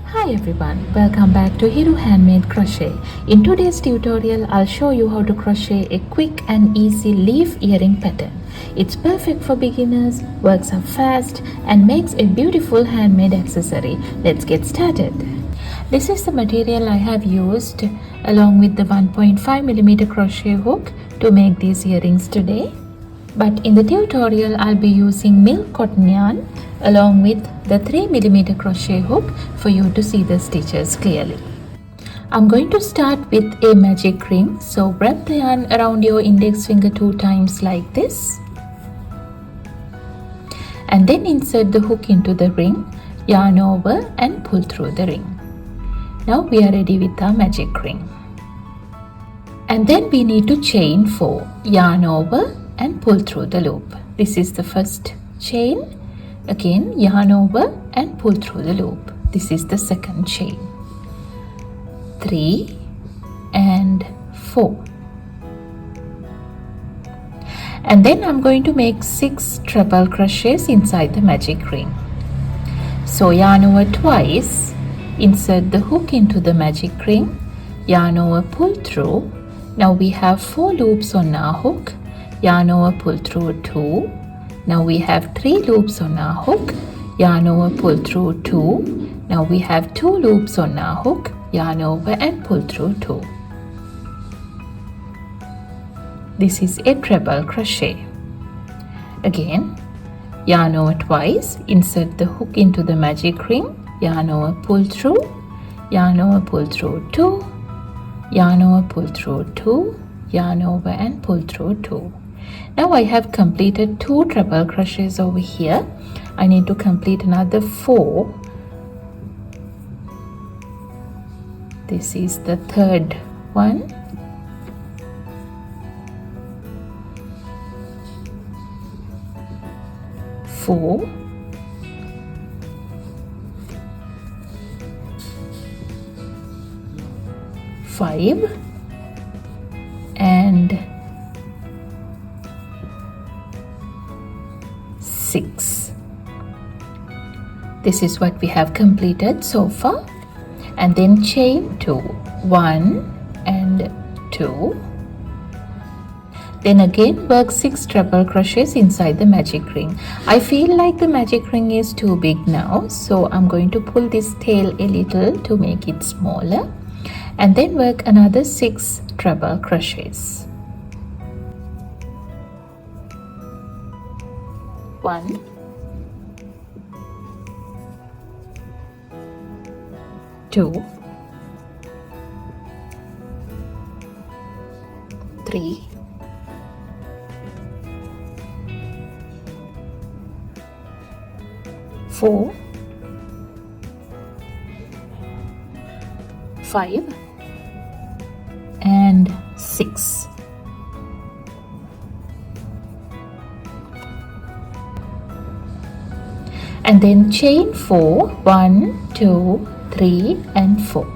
Hi everyone, welcome back to Hiru Handmade Crochet. In today's tutorial, I'll show you how to crochet a quick and easy leaf earring pattern. It's perfect for beginners, works up fast, and makes a beautiful handmade accessory. Let's get started. This is the material I have used along with the 1.5mm crochet hook to make these earrings today. But in the tutorial, I'll be using milk cotton yarn along with the 3mm crochet hook for you to see the stitches clearly. I'm going to start with a magic ring, so wrap the yarn around your index finger 2 times like this. And then insert the hook into the ring, yarn over and pull through the ring. Now we are ready with our magic ring. And then we need to chain 4, yarn over and pull through the loop. This is the first chain. Again, yarn over and pull through the loop. This is the second chain. 3 and 4. And then I'm going to make 6 treble crochets inside the magic ring. So yarn over twice, insert the hook into the magic ring, yarn over, pull through. Now we have 4 loops on our hook, yarn over, pull through 2. Now we have 3 loops on our hook, yarn over, pull through 2. Now we have 2 loops on our hook, yarn over and pull through 2. This is a treble crochet. Again, yarn over twice, insert the hook into the magic ring, yarn over, pull through, yarn over, pull through 2, yarn over, pull through 2, yarn over and pull through 2. Now I have completed 2 treble crochets over here. I need to complete another 4. This is the third one. Four. 5 and 6. This is what we have completed so far. And then chain 2, 1 and 2. Then again work 6 treble crochets inside the magic ring. I feel like the magic ring is too big now, so I'm going to pull this tail a little to make it smaller. And then work another 6 treble crochets. 1, 2, 3, 4, 5 and 6. And then chain 4, 1, 2, 3 and 4.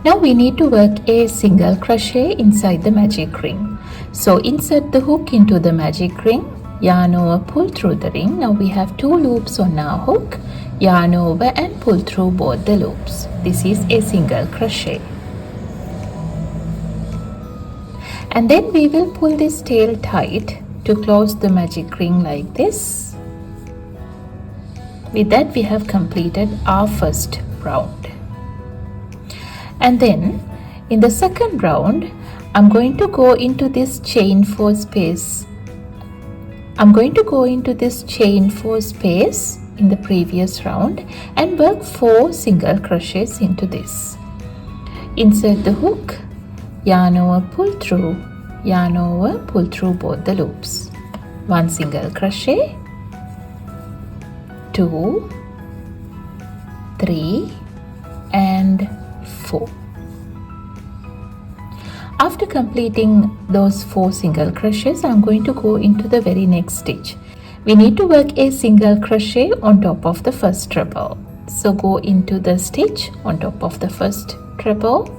Now we need to work a single crochet inside the magic ring. So insert the hook into the magic ring, yarn over, pull through the ring. Now we have 2 loops on our hook, yarn over and pull through both the loops. This is a single crochet. And then we will pull this tail tight to close the magic ring like this. With that we have completed our first round. And then in the second round, I'm going to go into this chain 4 space. I'm going to go into this chain 4 space in the previous round and work 4 single crochets into this. Insert the hook, yarn over, pull through, yarn over, pull through both the loops. 1 single crochet, 2, 3 and 4. After completing those 4 single crochets, I'm going to go into the very next stitch. We need to work a single crochet on top of the first treble. So go into the stitch on top of the first treble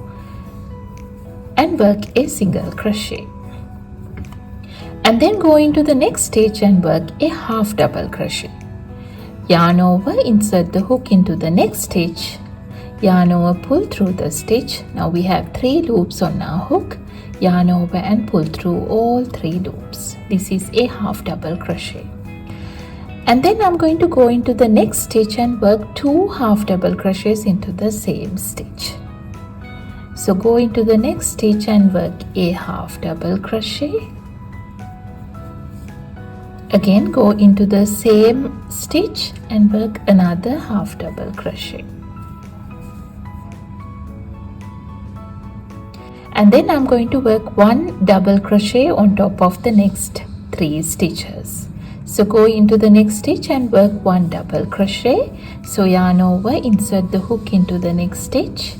and work a single crochet. And then go into the next stitch and work a half double crochet. yarn over, insert the hook into the next stitch, yarn over, pull through the stitch. Now we have 3 loops on our hook, yarn over and pull through all 3 loops. This is a half double crochet. And then I'm going to go into the next stitch and work 2 half double crochets into the same stitch. So go into the next stitch and work a half double crochet. Again go into the same stitch and work another half double crochet. And then I'm going to work 1 double crochet on top of the next 3 stitches. So go into the next stitch and work 1 double crochet. So yarn over, insert the hook into the next stitch,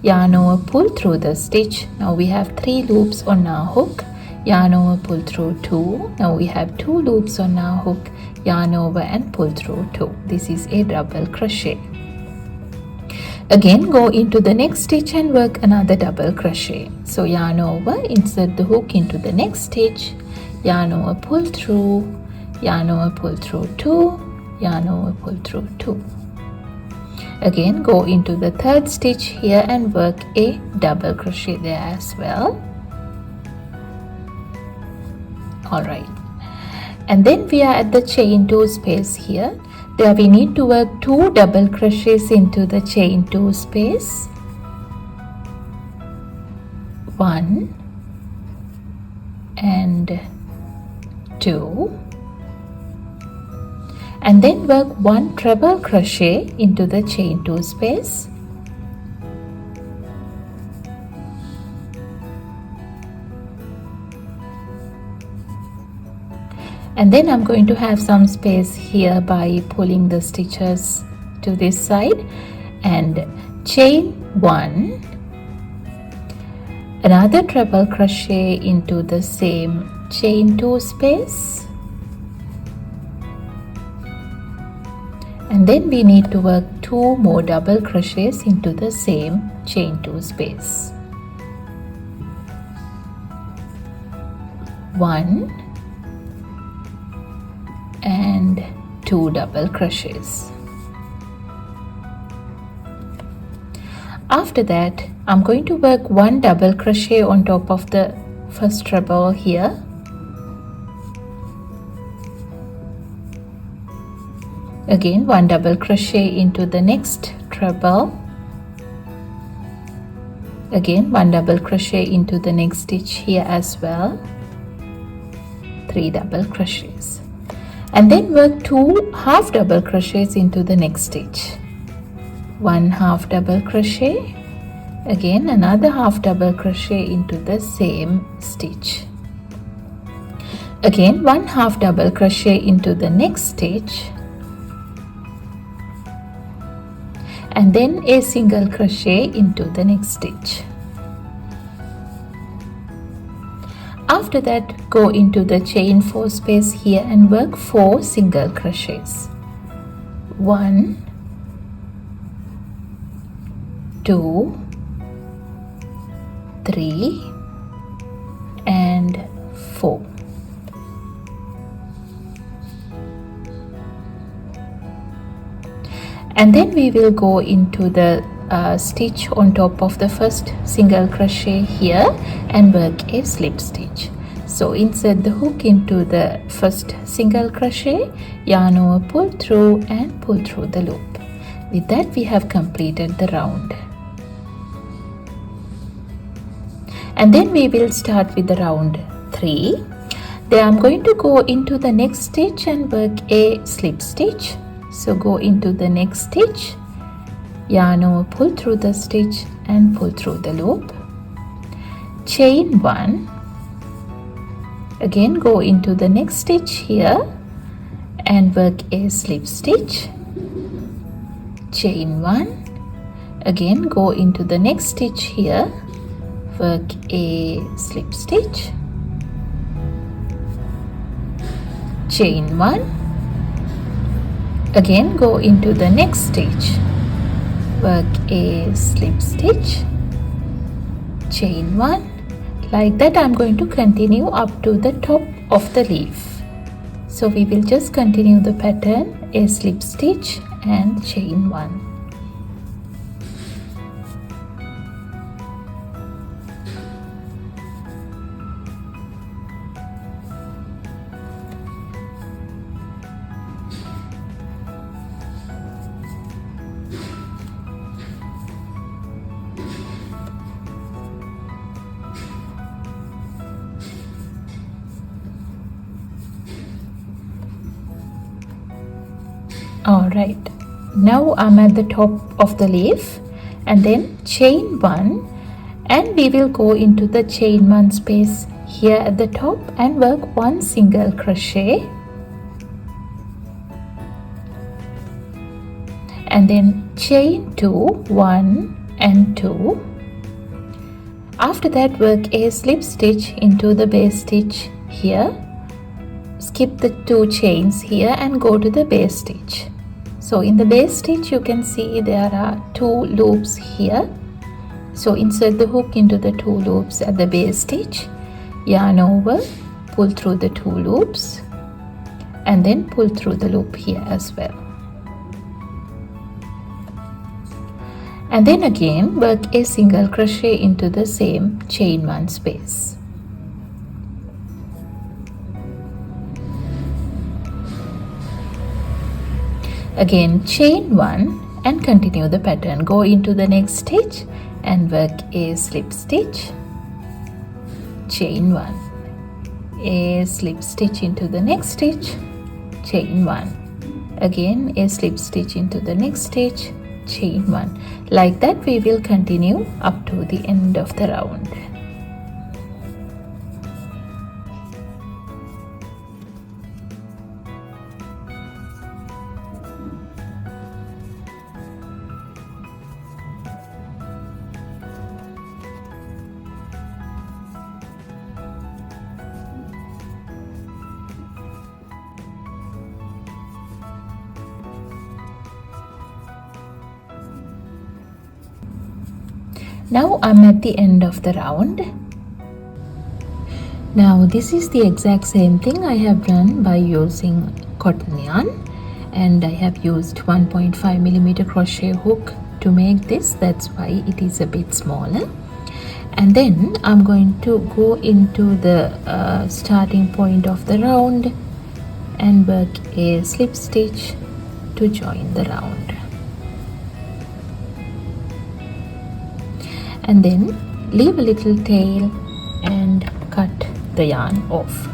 yarn over, pull through the stitch. Now we have 3 loops on our hook, yarn over, pull through 2. Now we have 2 loops on our hook, yarn over and pull through 2. This is a double crochet. Again go into the next stitch and work another double crochet. So yarn over, insert the hook into the next stitch, yarn over, pull through, yarn over, pull through 2, yarn over, pull through 2. Again go into the 3rd stitch here and work a double crochet there as well. Alright, and then we are at the chain 2 space here. There we need to work 2 double crochets into the chain 2 space. 1 and 2. And then work 1 treble crochet into the chain 2 space. And then I'm going to have some space here by pulling the stitches to this side and chain 1, another treble crochet into the same chain 2 space. And then we need to work 2 more double crochets into the same chain 2 space. 1 and 2 double crochets. After that, I'm going to work 1 double crochet on top of the first treble here. Again 1 double crochet into the next treble. Again 1 double crochet into the next stitch here as well. 3 double crochets. And then work 2 half double crochets into the next stitch. 1 half double crochet. Again another half double crochet into the same stitch. Again 1 half double crochet into the next stitch. And then a single crochet into the next stitch. After that, go into the chain 4 space here and work 4 single crochets. 1, 2, 3 and 4. And then we will go into the stitch on top of the first single crochet here and work a slip stitch. So insert the hook into the first single crochet, yarn over, pull through and pull through the loop. With that we have completed the round. And then we will start with the round 3. Then I'm going to go into the next stitch and work a slip stitch. So go into the next stitch, yarn over, pull through the stitch and pull through the loop. Chain 1. Again go into the next stitch here and work a slip stitch. Chain 1. Again go into the next stitch here, work a slip stitch. Chain 1. Again go into the next stitch, work a slip stitch, chain 1. Like that I'm going to continue up to the top of the leaf. So we will just continue the pattern, a slip stitch and chain 1. Alright, now I'm at the top of the leaf and then chain 1, and we will go into the chain 1 space here at the top and work 1 single crochet, and then chain 2, 1 and 2. After that, work a slip stitch into the base stitch here. Skip the 2 chains here and go to the base stitch. So in the base stitch you can see there are 2 loops here. So insert the hook into the 2 loops at the base stitch, yarn over, pull through the 2 loops and then pull through the loop here as well. And then again work a single crochet into the same chain 1 space. Again chain 1 and continue the pattern. Go into the next stitch and work a slip stitch, chain 1, a slip stitch into the next stitch, chain 1, again a slip stitch into the next stitch, chain 1. Like that we will continue up to the end of the round. Now I'm at the end of the round. Now this is the exact same thing I have done by using cotton yarn, and I have used 1.5mm crochet hook to make this. That's why it is a bit smaller. And then I'm going to go into the starting point of the round and work a slip stitch to join the round. And then leave a little tail and cut the yarn off.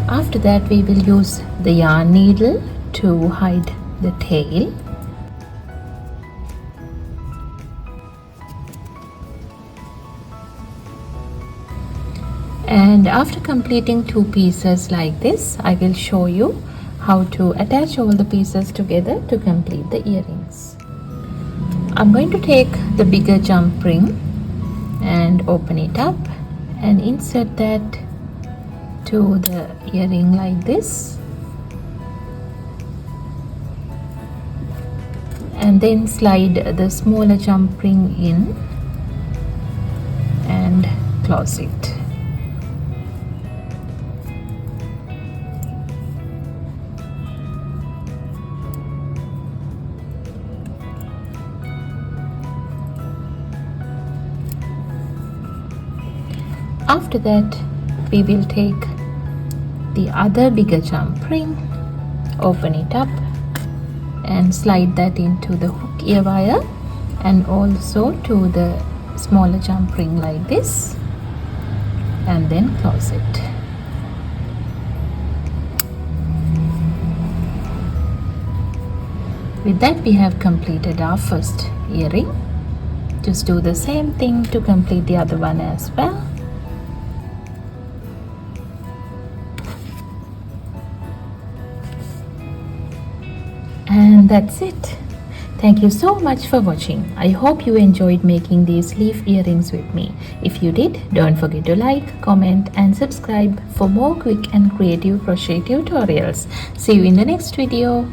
After that we will use the yarn needle to hide the tail. And after completing 2 pieces like this, I will show you how to attach all the pieces together to complete the earrings. I'm going to take the bigger jump ring and open it up and insert that to the earring like this, and then slide the smaller jump ring in and close it. After that we will take the other bigger jump ring, open it up and slide that into the hook ear wire and also to the smaller jump ring like this, and then close it. With that we have completed our first earring. Just do the same thing to complete the other one as well. And that's it. Thank you so much for watching. I hope you enjoyed making these leaf earrings with me. If you did, don't forget to like, comment and subscribe for more quick and creative crochet tutorials. See you in the next video.